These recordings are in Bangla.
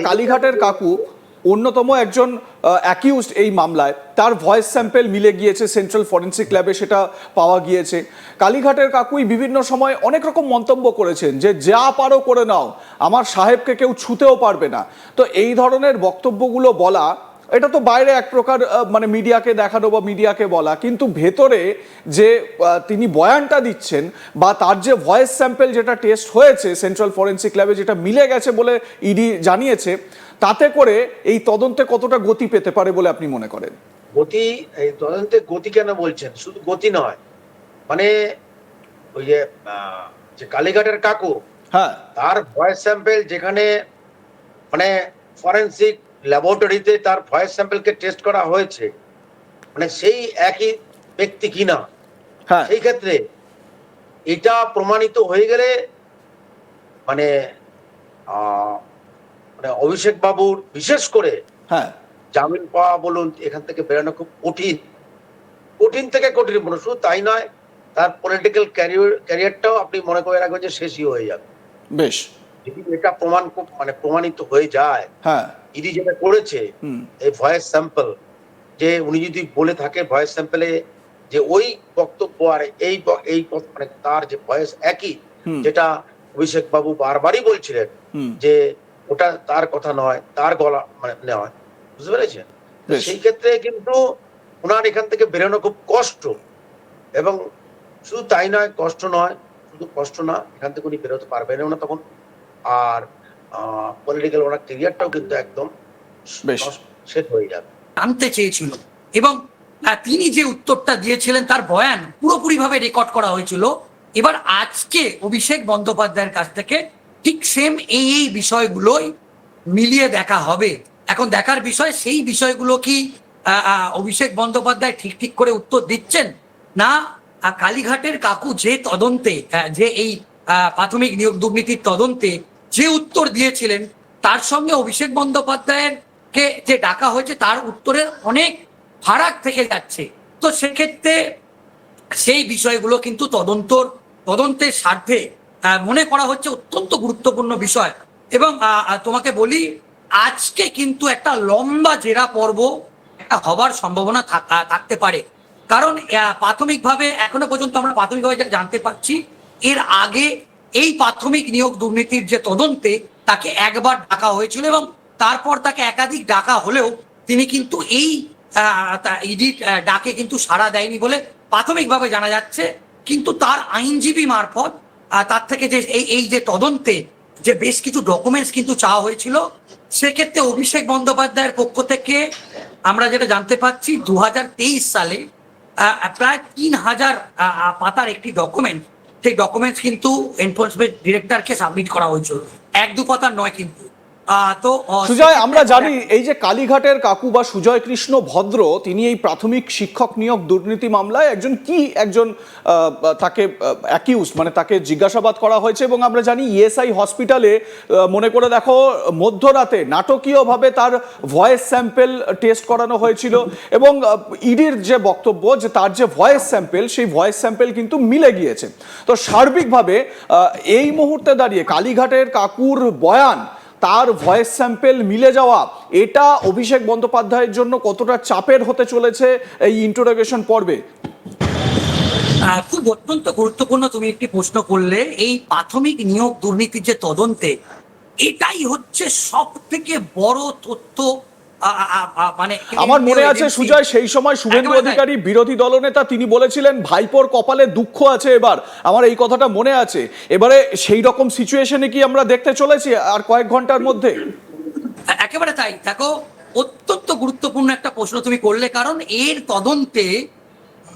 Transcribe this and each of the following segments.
কালীঘাটের কাকু অন্যতম একজন অ্যাকিউজড এই মামলায়, তার ভয়েস স্যাম্পেল মিলে গিয়েছে সেন্ট্রাল ফরেন্সিক ল্যাবে, সেটা পাওয়া গিয়েছে। কালীঘাটের কাকুই বিভিন্ন সময় অনেক রকম মন্তব্য করেছেন যে যা পারো করে নাও, আমার সাহেবকে কেউ ছুতেও পারবে না। তো এই ধরনের বক্তব্যগুলো বলা, এটা তো বাইরে এক প্রকার মানে মিডিয়াকে দেখানো বা মিডিয়াকে বলা, কিন্তু ভেতরে যে তিনি বয়ানটা দিচ্ছেন বা তার যে ভয়েস স্যাম্পেল যেটা টেস্ট হয়েছে সেন্ট্রাল ফরেন্সিক ল্যাবে, যেটা মিলে গেছে বলে ইডি জানিয়েছে, তাতে করে এই তদন্তে কতটা গতি পেতে পারে বলে আপনি মনে করেন? গতি, এই তদন্তে গতি কেন বলছেন? শুধু গতি নয়, মানে ওই যে কালীঘাটের কাকু, হ্যাঁ, তার ভয়েস স্যাম্পেল যেখানে মানে ফরেন্সিক ল্যাবরেটরিতে তার ভয়েস স্যাম্পেলকে টেস্ট করা হয়েছে, মানে সেই একই ব্যক্তি কিনা, হ্যাঁ, সেই ক্ষেত্রে এটা প্রমাণিত হয়ে গেলে মানে মানে অভিষেক বাবুর বিশেষ করে হ্যাঁ, জামিন পাওয়া বলুন, এখান থেকে বেরোনো খুব কঠিন, কঠিন থেকে কঠিন বলুন। শুধু তাই নয়, তার পলিটিক্যাল ক্যারিয়ারটাও আপনি মনে করে রাখবেন যে শেষই হয়ে যাবে বেশ, যদি এটা প্রমাণিত হয়ে যায়। হ্যাঁ, ইডি যেটা করেছে, হুম, এই ভয়েস স্যাম্পল, যে উনি যদি বলে থাকে ভয়েস স্যাম্পলে যে ওই বক্তব্য আর মানে তার যে ভয়েস একই, হুম, যেটা অভিষেক বাবু বারবারই বলছিলেন হুম, যে ওটা তার কথা নয়, তার গলা মানে নেওয়া, বুঝতে পেরেছেন? তো বেশ, সেই ক্ষেত্রে কিন্তু ওনার এখান থেকে বেরোনো খুব কষ্ট। এবং শুধু তাই নয়, কষ্ট নয়, শুধু কষ্ট না, এখান থেকে উনি বেরোতে পারবেন না তখন। আর পলিটিক্যাল ওনার ক্যারিয়ারটাও কিন্তু একদম বেশ, সেট হয়ে যাবে। জানতে চেয়েছিল এবং তিনি যে উত্তরটা দিয়েছিলেন তার বয়ান পুরোপুরিভাবে রেকর্ড করা হয়েছিল। এবার আজকে অভিষেক বন্দ্যোপাধ্যায়ের কাছ থেকে ঠিক সেম এই বিষয়গুলোই মিলিয়ে দেখা হবে। এখন দেখার বিষয়, সেই বিষয়গুলো কি অভিষেক বন্দ্যোপাধ্যায় ঠিক ঠিক করে উত্তর দিচ্ছেন, না কালীঘাটের কাকু যে তদন্তে যে এই প্রাথমিক নিয়োগ দুর্নীতির তদন্তে যে উত্তর দিয়েছিলেন তার সঙ্গে অভিষেক বন্দ্যোপাধ্যায়ের কে যে ডাকা হয়েছে তার উত্তরের অনেক ফারাক থেকে যাচ্ছে। তো সেক্ষেত্রে সেই বিষয়গুলো কিন্তু তদন্তের স্বার্থে মনে করা হচ্ছে অত্যন্ত গুরুত্বপূর্ণ বিষয়। এবং তোমাকে বলি, আজকে কিন্তু একটা লম্বা জেরা পর্ব একটা হবার সম্ভাবনা থাকতে পারে। কারণ প্রাথমিকভাবে এখনো পর্যন্ত আমরা প্রাথমিকভাবে যেটা জানতে পারছি, এর আগে এই প্রাথমিক নিয়োগ দুর্নীতির যে তদন্তে তাকে একবার ডাকা হয়েছিল এবং তারপর তাকে একাধিক ডাকা হলেও তিনি কিন্তু এই ইডি ডাকে কিন্তু সাড়া দেয়নি বলে প্রাথমিকভাবে জানা যাচ্ছে। কিন্তু তার আইনজীবী মারফত তার থেকে যে এই যে তদন্তে যে বেশ কিছু ডকুমেন্টস কিন্তু চাওয়া হয়েছিল, সেক্ষেত্রে অভিষেক বন্দ্যোপাধ্যায়ের পক্ষ থেকে আমরা যেটা জানতে পাচ্ছি 2023 সালে প্রায় 3000 পাতার একটি ডকুমেন্ট, সেই ডকুমেন্টস কিন্তু এনফোর্সমেন্ট ডিরেক্টরকে সাবমিট করা হয়েছিল, এক দু পাতার নয় কিন্তু। তো সুজয়, আমরা জানি এই যে কালীঘাটের কাকু বা সুজয় কৃষ্ণ ভদ্র, তিনি এই প্রাথমিক শিক্ষক নিয়োগ দুর্নীতি মামলায় একজন তাকে অ্যাকিউজ, মানে তাকে জিজ্ঞাসাবাদ করা হয়েছে। এবং আমরা জানি ইএসআই হসপিটালে মনে করে দেখো মধ্যরাতে নাটকীয়ভাবে তার ভয়েস স্যাম্পেল টেস্ট করানো হয়েছিল এবং ইডির যে বক্তব্য যে তার যে ভয়েস স্যাম্পেল, সেই ভয়েস স্যাম্পেল কিন্তু মিলে গিয়েছে। তো সার্বিকভাবে এই মুহূর্তে দাঁড়িয়ে কালীঘাটের কাকুর বয়ান, তার ভয়েস স্যাম্পেল মিলে যাওয়া, এটা অভিষেক বন্দ্যোপাধ্যায়ের জন্য কতটা চাপের হতে চলেছে এই ইন্টারোগেশন পর্বে? খুব অত্যন্ত গুরুত্বপূর্ণ তুমি একটি প্রশ্ন করলে। এই প্রাথমিক নিয়োগ দুর্নীতির যে তদন্তে, এটাই হচ্ছে সব থেকে বড় তথ্য। মানে আমার মনে আছে সুজয়, সেই সময় শুভেন্দু অধিকারী বিরোধী দলনেতা, তিনি বলেছিলেন ভাইপোর কপালে দুঃখ আছে এবার, আমার এই কথাটা মনে আছে। এবারে সেই রকম সিচুয়েশনে কি আমরা দেখতে চলেছি আর কয়েক ঘন্টার মধ্যে? একেবারে তাই। দেখো, অত্যন্ত গুরুত্বপূর্ণ একটা প্রশ্ন তুমি করলে, কারণ এর তদন্তে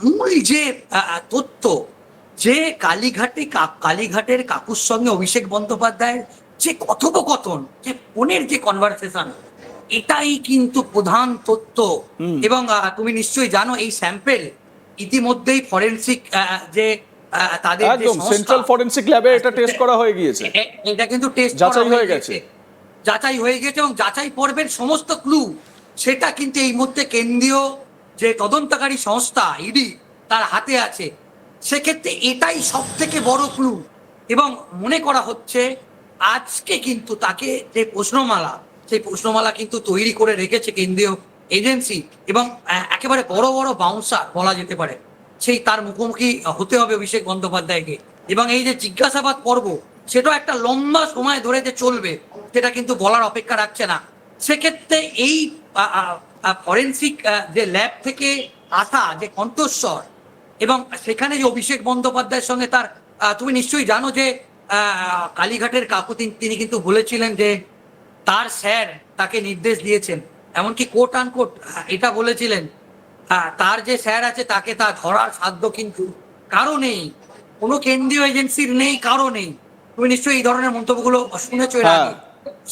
মূল যে তথ্য, যে কালীঘাটের কাকুর সঙ্গে অভিষেক বন্দ্যোপাধ্যায়ের যে কথোপকথন, যে ফোনের যে কনভারসেশন, এটাই কিন্তু প্রধান তথ্য। এবং তুমি নিশ্চয়ই জানো এই স্যাম্পেল ইতিমধ্যেই ফরেনসিক যে তাদের একদম সেন্ট্রাল ফরেনসিক ল্যাবে এটা টেস্ট করা হয়ে গিয়েছে, এটা কিন্তু টেস্ট যাচাই হয়ে গেছে, এবং যাচাই পর্বের সমস্ত ক্লু সেটা কিন্তু এই মুহূর্তে কেন্দ্রীয় যে তদন্তকারী সংস্থা ইডি তার হাতে আছে। সেক্ষেত্রে এটাই সব থেকে বড় ক্লু। এবং মনে করা হচ্ছে আজকে কিন্তু তাকে যে প্রশ্নমালা সেই প্রশ্নমালা কিন্তু তৈরি করে রেখেছে কেন্দ্রীয় এজেন্সি, এবং একেবারে বড় বড় বাউন্সার বলা যেতে পারে সেই তার মুখোমুখি হতে হবে অভিষেক বন্দ্যোপাধ্যায়কে। এবং এই যে জিজ্ঞাসাবাদ পর্ব, সেটাও একটা লম্বা সময় ধরে যে চলবে সেটা কিন্তু বলার অপেক্ষা রাখছে না। সেক্ষেত্রে এই ফরেন্সিক যে ল্যাব থেকে আসা যে কণ্ঠস্বর, এবং সেখানে যে অভিষেক বন্দ্যোপাধ্যায়ের সঙ্গে তার তুমি নিশ্চয়ই জানো যে কালীঘাটের কাকু তিনি কিন্তু বলেছিলেন যে তার স্যার তাকে নির্দেশ দিয়েছেন, এমনকি কোট আনকোট এটা বলেছিলেন তার যে স্যার আছে তাকে তা ধরার সাধ্য কিন্তু কারো নেই, কোনো কেন্দ্রীয় এজেন্সির নেই, কারো নেই। তুমি নিশ্চয়ই এই ধরনের মন্তব্যগুলো শুনেছো এর আগে।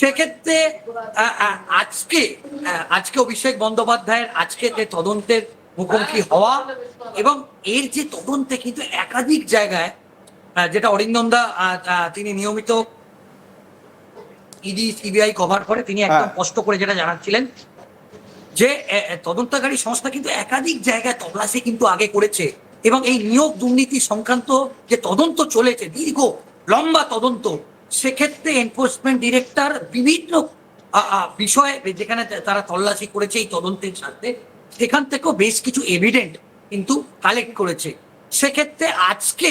সেক্ষেত্রে আজকে অভিষেক বন্দ্যোপাধ্যায়ের আজকে যে তদন্তের মুখোমুখি হওয়া, এবং এর যে তদন্তে কিন্তু একাধিক জায়গায় যেটা অরিন্দম দা তিনি নিয়মিত ইডি সিবিআই কভার করে, তিনি একদম স্পষ্ট করে যেটা জানাচ্ছিলেন যে তদন্তকারী সংস্থা কিন্তু একাধিক জায়গায় তল্লাশি কিন্তু আগে করেছে, এবং এই নিয়োগ দুর্নীতি সংক্রান্ত যে তদন্ত চলেছে দীর্ঘ লম্বা তদন্ত, সেক্ষেত্রে এনফোর্সমেন্ট ডিরেক্টর বিভিন্ন বিষয়ে যেখানে তারা তল্লাশি করেছে এই তদন্তের সাথে, সেখান থেকেও বেশ কিছু এভিডেন্ট কিন্তু কালেক্ট করেছে। সেক্ষেত্রে আজকে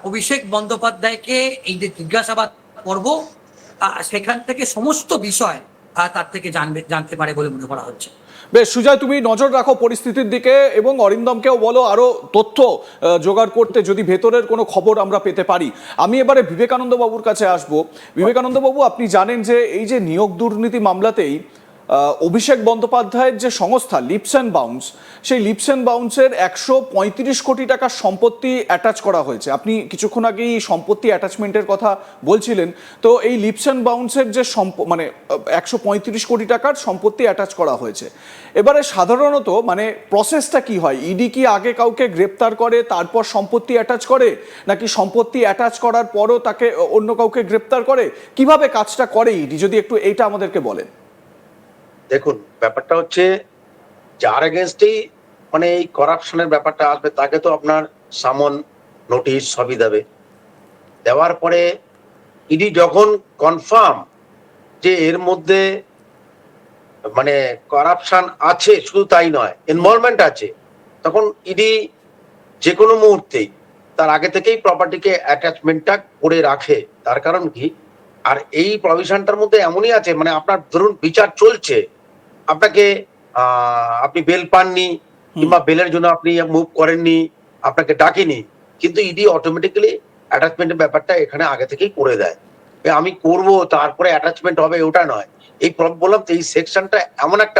অভিষেক বন্দ্যোপাধ্যায়কে এই যে জিজ্ঞাসাবাদ পর্ব, সেখান থেকে সমস্ত বিষয় তার থেকে জানতে পারে বলে মনে করা হচ্ছে। বেশ সুজয়, তুমি নজর রাখো পরিস্থিতির দিকে এবং অরিন্দমকেও বলো আরো তথ্য জোগাড় করতে যদি ভেতরের কোনো খবর আমরা পেতে পারি। আমি এবারে বিবেকানন্দ বাবুর কাছে আসব। বিবেকানন্দ বাবু, আপনি জানেন যে এই যে নিয়োগ দুর্নীতি মামলাতেই অভিষেক বন্দ্যোপাধ্যায়ের যে সংস্থা লিপস অ্যান্ড বাউন্স, সেই লিপস অ্যান্ড বাউন্সের 135 কোটি টাকার সম্পত্তি অ্যাটাচ করা হয়েছে। আপনি কিছুক্ষণ আগেই সম্পত্তি অ্যাটাচমেন্টের কথা বলছিলেন। তো এই লিপস অ্যান্ড বাউন্সের যে 135 কোটি টাকার সম্পত্তি অ্যাটাচ করা হয়েছে। এবারে সাধারণত মানে প্রসেসটা কি হয়? ইডি কি আগে কাউকে গ্রেপ্তার করে তারপর সম্পত্তি অ্যাটাচ করে, নাকি সম্পত্তি অ্যাটাচ করার পরও তাকে অন্য কাউকে গ্রেপ্তার করে? কিভাবে কাজটা করে ইডি, যদি একটু এইটা আমাদেরকে বলেন। দেখুন, ব্যাপারটা হচ্ছে যার এগেনস্টেই মানে এই করাপশনের ব্যাপারটা আসবে তাকে তো আপনার সামন নোটিশ সবই দেবে। দেওয়ার পরে ইডি যখন কনফার্ম যে এর মধ্যে মানে করাপশন আছে, শুধু তাই নয় ইনভলভমেন্ট আছে, তখন ইডি যে কোনো মুহূর্তেই তার আগে থেকেই প্রপার্টিকে অ্যাটাচমেন্টটা করে রাখে। তার কারণ কি, আর এই প্রভিশনটার মধ্যে এমনই আছে মানে আপনার ধরুন বিচার চলছে, আপনাকে আপনি বেল পাননি কিংবা বেলের জন্য আপনি মুভ করেননি, আপনাকে ডাকেনি, কিন্তু ইডি অটোমেটিক্যালি অ্যাটাচমেন্টের ব্যাপারটা এখানে আগে থেকেই করে দেয়। আমি করব তারপরে অ্যাটাচমেন্ট হবে ওটা নয়। এই বললাম তো এই সেকশনটা এমন একটা